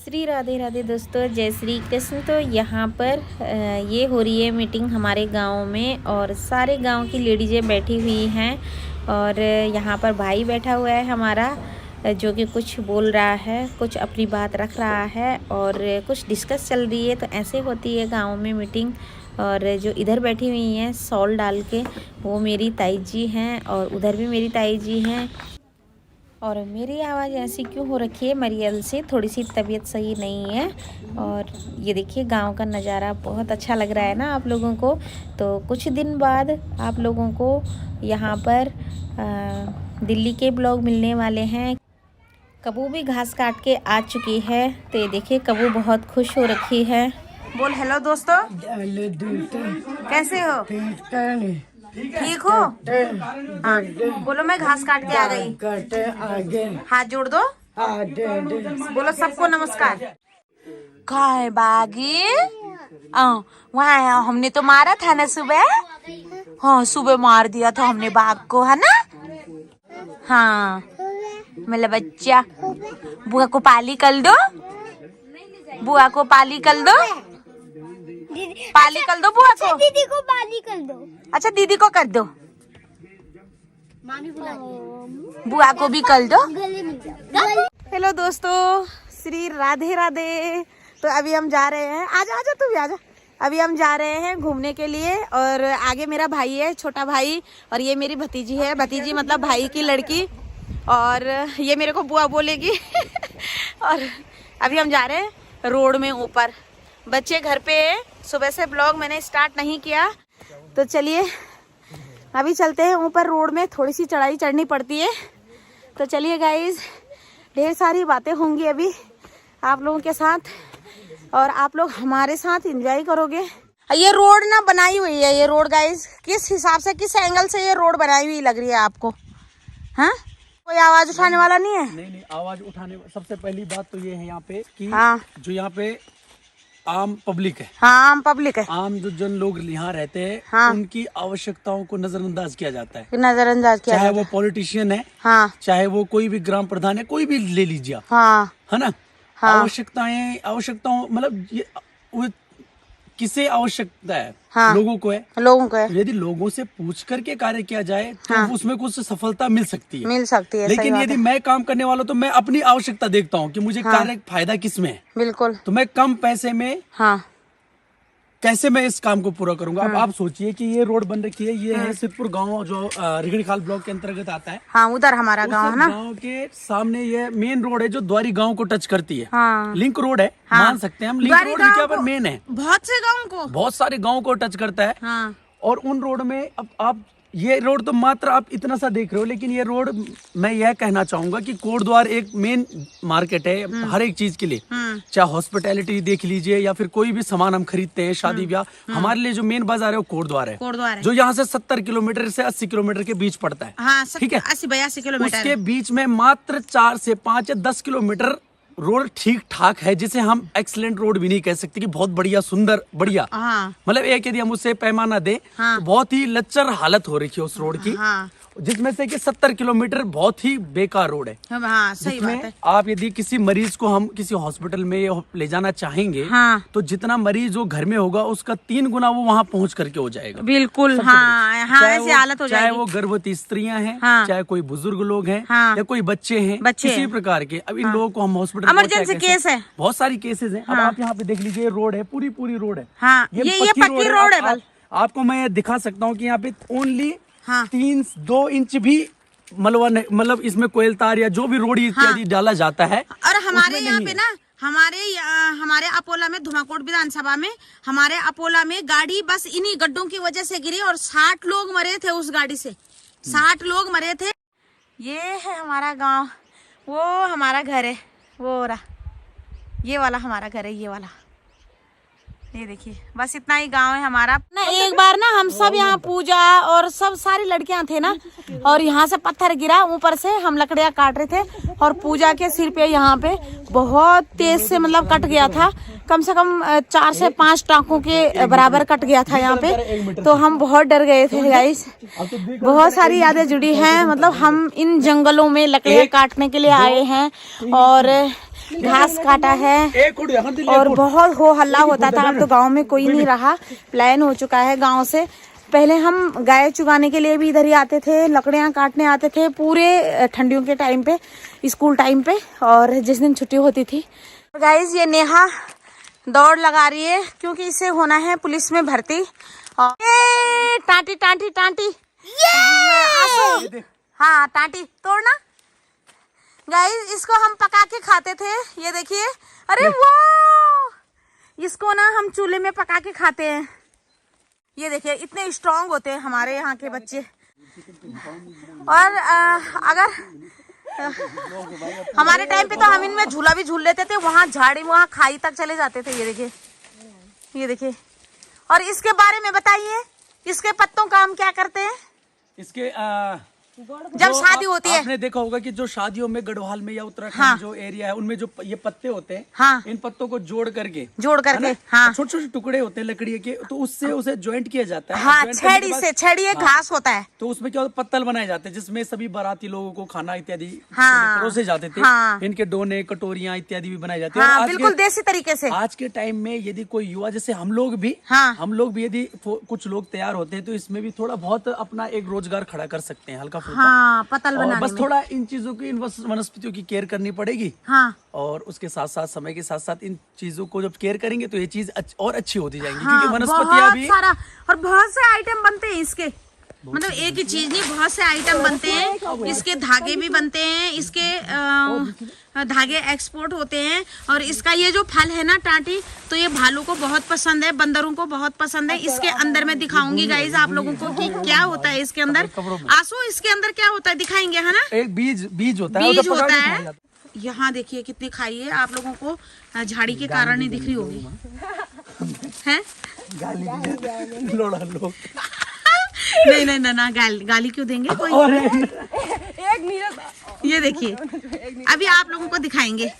श्री राधे राधे दोस्तों, जय श्री कृष्ण। तो यहाँ पर ये हो रही है मीटिंग हमारे गांव में और सारे गांव की लेडीज़ें बैठी हुई हैं और यहाँ पर भाई बैठा हुआ है हमारा, जो कि कुछ बोल रहा है, कुछ अपनी बात रख रहा है और कुछ डिस्कस चल रही है। तो ऐसे होती है गांव में मीटिंग। और जो इधर बैठी हुई हैं शॉल डाल के, वो मेरी ताई जी हैं और उधर भी मेरी ताई जी हैं। और मेरी आवाज़ ऐसी क्यों हो रखी है मरियल से, थोड़ी सी तबीयत सही नहीं है। और ये देखिए गांव का नज़ारा बहुत अच्छा लग रहा है ना आप लोगों को। तो कुछ दिन बाद आप लोगों को यहाँ पर दिल्ली के ब्लॉग मिलने वाले हैं। कबू भी घास काट के आ चुकी है, तो ये देखिए कबू बहुत खुश हो रखी है। बोल हेलो दोस्तों, कैसे हो? ठीक हो? हाँ, बोलो मैं घास काट के आ गई। हाथ जोड़ दो, बोलो सबको नमस्कार। काय बागी वहाँ हमने तो मारा था ना सुबह। हाँ सुबह मार दिया था हमने बाघ को, है ना? हाँ मेरा बच्चा, बुआ को पाली कर दो, बुआ को पाली कर दो, पाली कर दो बुआ को। दीदी को पाली कर दो। अच्छा दीदी को कर दो, बुआ को भी कर दो। हेलो दोस्तों, श्री राधे राधे। तो अभी हम जा रहे हैं, आजा आजा तू भी आजा। अभी हम जा रहे हैं घूमने के लिए और आगे मेरा भाई है, छोटा भाई, और ये मेरी भतीजी है, भतीजी मतलब भाई की लड़की, और ये मेरे को बुआ बोलेगी। और अभी हम जा रहे हैं रोड में ऊपर। बच्चे घर पे है, सुबह से ब्लॉग मैंने स्टार्ट नहीं किया, तो चलिए अभी चलते हैं ऊपर रोड में। थोड़ी सी चढ़ाई चढ़नी पड़ती है, तो चलिए गाइस, ढेर सारी बातें होंगी अभी आप लोगों के साथ और आप लोग हमारे साथ एंजॉय करोगे। ये रोड ना बनाई हुई है, ये रोड गाइस किस हिसाब से, किस एंगल से ये रोड बनाई हुई लग रही है आपको? हाँ, कोई आवाज उठाने वाला नहीं है? नहीं, आवाज उठाने, सबसे पहली बात तो ये है यहाँ पे कि हाँ, जो यहाँ पे आम पब्लिक है, हाँ आम पब्लिक है, आम जो जन लोग यहाँ रहते हैं, हाँ, उनकी आवश्यकताओं को नजरअंदाज किया जाता है। नजरअंदाज किया, चाहे वो पॉलिटिशियन है, हाँ, चाहे वो कोई भी ग्राम प्रधान है, कोई भी ले लीजिए आप, हाँ, है ना? हाँ, आवश्यकताओं मतलब ये वो किसे आवश्यकता है? हाँ, लोगों को है, लोगों को है। यदि लोगों से पूछ करके कार्य किया जाए तो हाँ, उसमें कुछ सफलता मिल सकती है, मिल सकती है। लेकिन यदि मैं काम करने वाला तो मैं अपनी आवश्यकता देखता हूँ कि मुझे हाँ, कार्य फायदा किसमें है। बिल्कुल। तो मैं कम पैसे में हाँ, कैसे मैं इस काम को पूरा करूंगा। अब आप सोचिए कि ये रोड बन रखी है, ये है सिद्धपुर गांव, जो रिगड़ीखाल ब्लॉक के अंतर्गत आता है। हाँ उधर हमारा गांव है ना। गांव के सामने ये मेन रोड है जो द्वारी गांव को टच करती है। हाँ, लिंक रोड है, हाँ, मान सकते हैं हम, लिंक रोड क्या पर मेन है, बहुत से गाँव को, बहुत सारे गाँव को टच करता है। हाँ, और उन रोड में अब आप ये रोड तो मात्र आप इतना सा देख रहे हो, लेकिन ये रोड मैं यह कहना चाहूंगा कि कोटद्वार एक मेन मार्केट है हर एक चीज के लिए। चाहे हॉस्पिटैलिटी देख लीजिए या फिर कोई भी सामान हम खरीदते हैं, शादी ब्याह, हमारे लिए जो मेन बाजार है वो कोटद्वार है, जो यहाँ से 70 किलोमीटर से 80 किलोमीटर के बीच पड़ता है। हाँ, ठीक है, 80-82 किलोमीटर। उसके बीच में मात्र 4 से 5 या 10 किलोमीटर रोड ठीक ठाक है, जिसे हम एक्सीलेंट रोड भी नहीं कह सकते कि बहुत बढ़िया, सुंदर, बढ़िया। हाँ, मतलब एक यदि हम उससे पैमाना दें, हाँ, तो बहुत ही लच्चर हालत हो रही है उस रोड की। हाँ, जिसमें से कि 70 किलोमीटर बहुत ही बेकार रोड है। हाँ, सही बात है। आप यदि किसी मरीज को हम किसी हॉस्पिटल में ले जाना चाहेंगे, हाँ, तो जितना मरीज वो घर में होगा उसका 3 गुना वो वहाँ पहुँच करके हो जाएगा। बिल्कुल। हाँ, हाँ, ऐसी हालत हो जाएगी। चाहे वो गर्भवती स्त्रियां हैं, हाँ, चाहे कोई बुजुर्ग लोग हैं, हाँ, या कोई बच्चे हैं, किसी प्रकार के। अब इन लोगों को हम हॉस्पिटल, इमरजेंसी केस है, बहुत सारी केसेस हैं। अब आप यहाँ पे देख लीजिए, रोड है, पूरी रोड है। हाँ, ये पक्की रोड है। आपको मैं दिखा सकता हूँ कि यहाँ पे ओनली 2 इंच भी मतलब इसमें कोयल तार या जो भी रोड इत्यादि डाला जाता है। और हमारे यहाँ पे ना, हमारे अपोला में, धुमाकोट विधानसभा में, हमारे अपोला में गाड़ी बस इन्हीं गड्ढों की वजह से गिरी और 60 लोग मरे थे उस गाड़ी से, 60 लोग मरे थे। ये है हमारा गांव, वो हमारा घर है, वो रहा, ये वाला हमारा घर है, ये वाला, ये देखिए, बस इतना ही गांव है हमारा ना। एक बार ना हम सब यहाँ पूजा और सब सारी लड़कियां थे ना, और यहाँ से पत्थर गिरा ऊपर से, हम लकड़ियां काट रहे थे और पूजा के सिर पे यहाँ पे बहुत तेज से मतलब कट गया था, कम से कम 4 से 5 टाँकों के बराबर कट गया था यहाँ पे। तो हम बहुत डर गए थे गाइस। बहुत सारी यादें जुड़ी हैं, मतलब हम इन जंगलों में लकड़ियां काटने के लिए आए हैं और घास काटा है और बहुत हो हल्ला होता था। अब तो गांव में कोई नहीं रहा, प्लान हो चुका है गांव से। पहले हम गाय चुगाने के लिए भी इधर ही आते थे, लकड़ियां काटने आते थे पूरे ठंडियों के टाइम पे, स्कूल टाइम पे, और जिस दिन छुट्टी होती थी। गाइज ये नेहा दौड़ लगा रही है क्योंकि इसे होना है पुलिस में भर्ती। और टांटी टांटी टांटी, हाँ टांटी तोड़ना। गाइस इसको हम पका के खाते थे, ये देखिए। अरे वो इसको ना हम चूल्हे में पका के खाते हैं। ये देखिए इतने स्ट्रांग होते हैं हमारे यहाँ के बच्चे। और अगर हमारे टाइम पे तो हम इनमें झूला भी झूल लेते थे, वहाँ झाड़ी वहाँ खाई तक चले जाते थे। ये देखिए, ये देखिए। और इसके बारे में बताइए, इसके पत्तों का हम क्या करते हैं? इसके जब शादी होती है, आपने देखा होगा कि जो शादियों में गढ़वाल में या उत्तराखंड हाँ, जो एरिया है उनमें जो ये पत्ते होते हैं, हाँ, इन पत्तों को जोड़ करके हाँ, छोटे छोटे टुकड़े होते हैं लकड़ी के, तो उससे उसे ज्वाइंट किया जाता है। हाँ, छेड़ी से, छेड़ी एक घास होता है, तो उसमें क्या होता है, पत्तल बनाए जाते हैं जिसमें सभी बाराती लोगों को खाना इत्यादि हाँ, परोसे जाते थे। हाँ, इनके डोने कटोरियां इत्यादि भी बनाए जाते हैं। हाँ, बिल्कुल देसी तरीके से। आज के टाइम में यदि कोई युवा, जैसे हम लोग भी यदि कुछ लोग तैयार होते हैं तो इसमें भी थोड़ा बहुत अपना एक रोजगार खड़ा कर सकते हैं, हल्का फुल्का। बनाने बस थोड़ा इन चीजों की, इन वनस्पतियों की केयर करनी पड़ेगी। हाँ। और उसके साथ साथ समय के साथ साथ इन चीजों को जब केयर करेंगे तो ये चीज और अच्छी होती जाएंगी। हाँ, क्योंकि वनस्पतियां भी सारा और बहुत से आइटम बनते हैं इसके, मतलब एक ही चीज नहीं, बहुत से आइटम बनते हैं इसके। धागे भी बनते हैं इसके, धागे एक्सपोर्ट होते हैं। और इसका ये जो फल है ना टाटी, तो ये भालू को बहुत पसंद है, बंदरों को बहुत पसंद है। इसके अंदर मैं दिखाऊंगी गाइस आप लोगों को कि क्या होता है इसके अंदर। आंसू इसके अंदर क्या होता है दिखाएंगे, है ना? एक बीज होता है, बीज होता है। यहाँ देखिए कितनी खाई है, आप लोगों को झाड़ी के कारण नहीं दिख रही होगी, है? नहीं नहीं ना, गाली क्यों देंगे कोई। ये देखिए अभी आप लोगों को दिखाएंगे।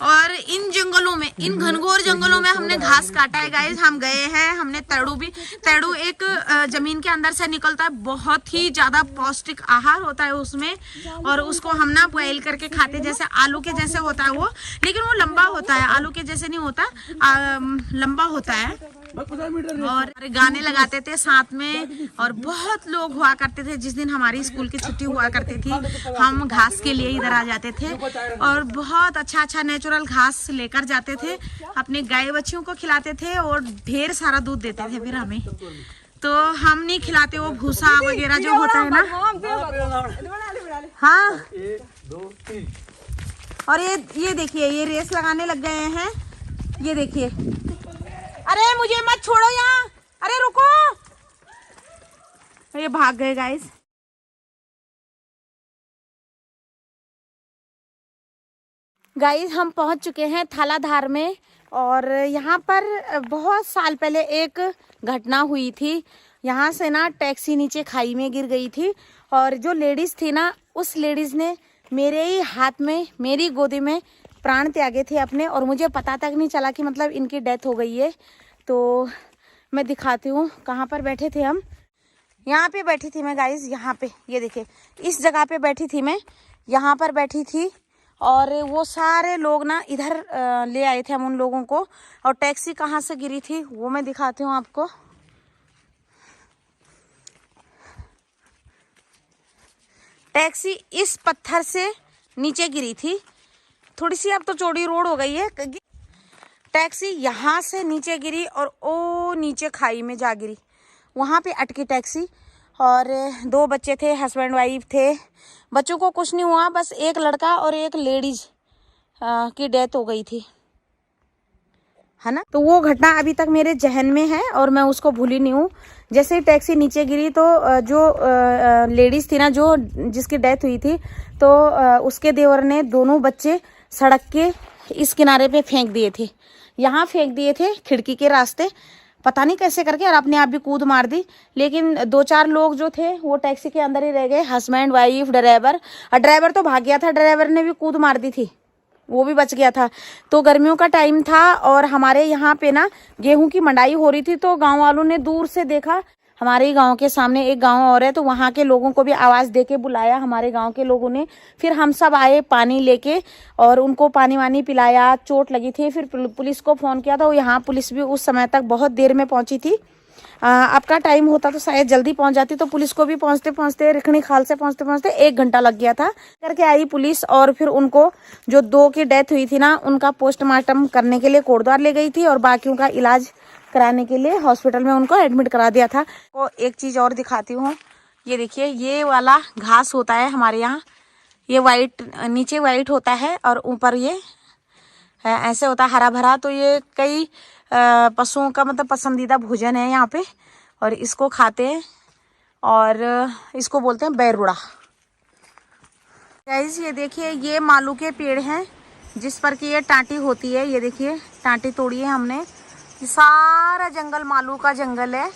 और इन जंगलों में, इन घनघोर जंगलों में हमने घास काटा है गाइस। हम गए हैं, हमने तड़ू एक जमीन के अंदर से निकलता है, बहुत ही ज्यादा पौष्टिक आहार होता है उसमें। और उसको हम ना बॉयल करके खाते, जैसे आलू के जैसे होता है वो, लेकिन वो लंबा होता है, आलू के जैसे नहीं होता, लंबा होता है। और गाने लगाते थे साथ में, और बहुत लोग हुआ करते थे। जिस दिन हमारी स्कूल की छुट्टी हुआ करती थी, हम घास के लिए इधर आ जाते थे और बहुत अच्छा नेचुरल घास लेकर जाते थे, अपने गाय बच्चियों को खिलाते थे और ढेर सारा दूध देते थे फिर हमें। तो हम नहीं खिलाते, वो भूसा वगैरह जो होता है ना। हाँ, 1 2 3। और ये देखिए, ये रेस लगाने लग गए हैं। ये देखिए, अरे मुझे मत छोड़ो यहाँ, अरे रुको, ये भाग गए गाइस। गाइस हम पहुंच चुके हैं थालाधार में, और यहाँ पर बहुत साल पहले एक घटना हुई थी। यहाँ से ना टैक्सी नीचे खाई में गिर गई थी, और जो लेडीज थी ना, उस लेडीज ने मेरे ही हाथ में, मेरी गोदी में प्राण त्यागे थे अपने, और मुझे पता तक नहीं चला कि मतलब इनकी डेथ हो गई है। तो मैं दिखाती हूँ कहाँ पर बैठे थे हम। यहाँ पे बैठी थी मैं गाइस, यहाँ पे, ये देखिए इस जगह पे बैठी थी मैं, यहाँ पर बैठी थी। और वो सारे लोग ना इधर ले आए थे हम उन लोगों को। और टैक्सी कहाँ से गिरी थी वो मैं दिखाती हूँ आपको। टैक्सी इस पत्थर से नीचे गिरी थी, थोड़ी सी अब तो चौड़ी रोड हो गई है। टैक्सी यहाँ से नीचे गिरी और ओ नीचे खाई में जा गिरी, वहाँ पे अटकी टैक्सी। और 2 बच्चे थे, हस्बैंड वाइफ थे। बच्चों को कुछ नहीं हुआ, बस एक लड़का और एक लेडीज की डेथ हो गई थी, है ना। तो वो घटना अभी तक मेरे जहन में है और मैं उसको भूली नहीं हूँ। जैसे ही टैक्सी नीचे गिरी तो जो लेडीज थी ना, जो जिसकी डेथ हुई थी, तो उसके देवर ने दोनों बच्चे सड़क के इस किनारे पे फेंक दिए थे, यहाँ फेंक दिए थे खिड़की के रास्ते, पता नहीं कैसे करके, और अपने आप भी कूद मार दी। लेकिन 2-4 लोग जो थे वो टैक्सी के अंदर ही रह गए, हस्बैंड वाइफ ड्राइवर। और ड्राइवर तो भाग गया था, ड्राइवर ने भी कूद मार दी थी, वो भी बच गया था। तो गर्मियों का टाइम था और हमारे यहाँ पे ना गेहूं की मंडाई हो रही थी, तो गांव वालों ने दूर से देखा, हमारे ही गांव के सामने एक गांव और है, तो वहाँ के लोगों को भी आवाज़ दे के बुलाया हमारे गांव के लोगों ने। फिर हम सब आए पानी लेके और उनको पानी वानी पिलाया, चोट लगी थी। फिर पुलिस को फ़ोन किया था, यहाँ पुलिस भी उस समय तक बहुत देर में पहुँची थी। आपका टाइम होता तो शायद जल्दी पहुंच जाती, तो पुलिस को भी पहुंचते पहुंचते रिखणी खाल से पहुंचते 1 घंटा लग गया था। करके आई पुलिस और फिर उनको जो 2 की डेथ हुई थी ना, उनका पोस्टमार्टम करने के लिए कोटद्वार ले गई थी और बाकियों का इलाज कराने के लिए हॉस्पिटल में उनको एडमिट करा दिया था। तो एक चीज़ और दिखाती हूँ, ये देखिए, ये वाला घास होता है हमारे यहाँ, ये वाइट, नीचे वाइट होता है और ऊपर ये ऐसे होता है हरा भरा। तो ये कई पशुओं का मतलब पसंदीदा भोजन है यहाँ पे, और इसको खाते हैं और इसको बोलते हैं बैरुड़ा। गाइस ये देखिए, ये मालू के पेड़ हैं जिस पर कि ये टाँटी होती है। ये देखिए, टाँटी तोड़ी है हमने। ये सारा जंगल मालू का जंगल है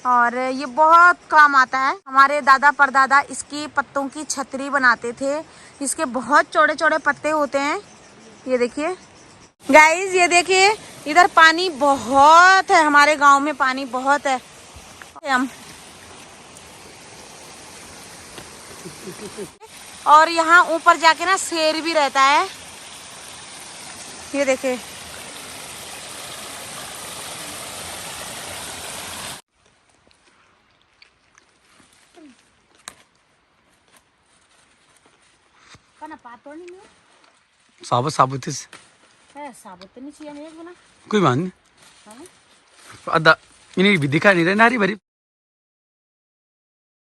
और ये बहुत काम आता है। हमारे दादा परदादा इसकी पत्तों की छतरी बनाते थे। इसके बहुत चौड़े चौड़े पत्ते होते हैं। ये देखिए गाइस, ये देखिए, इधर पानी बहुत है, हमारे गांव में पानी बहुत है। हम और यहाँ ऊपर जाके ना शेर भी रहता है। ये देखिए, साबुत साबुत साबुत तो नहीं चाहिए मेरे को ना। कोई बात नहीं, अदा इन्हें भी दिखा नहीं रहे नारी भरी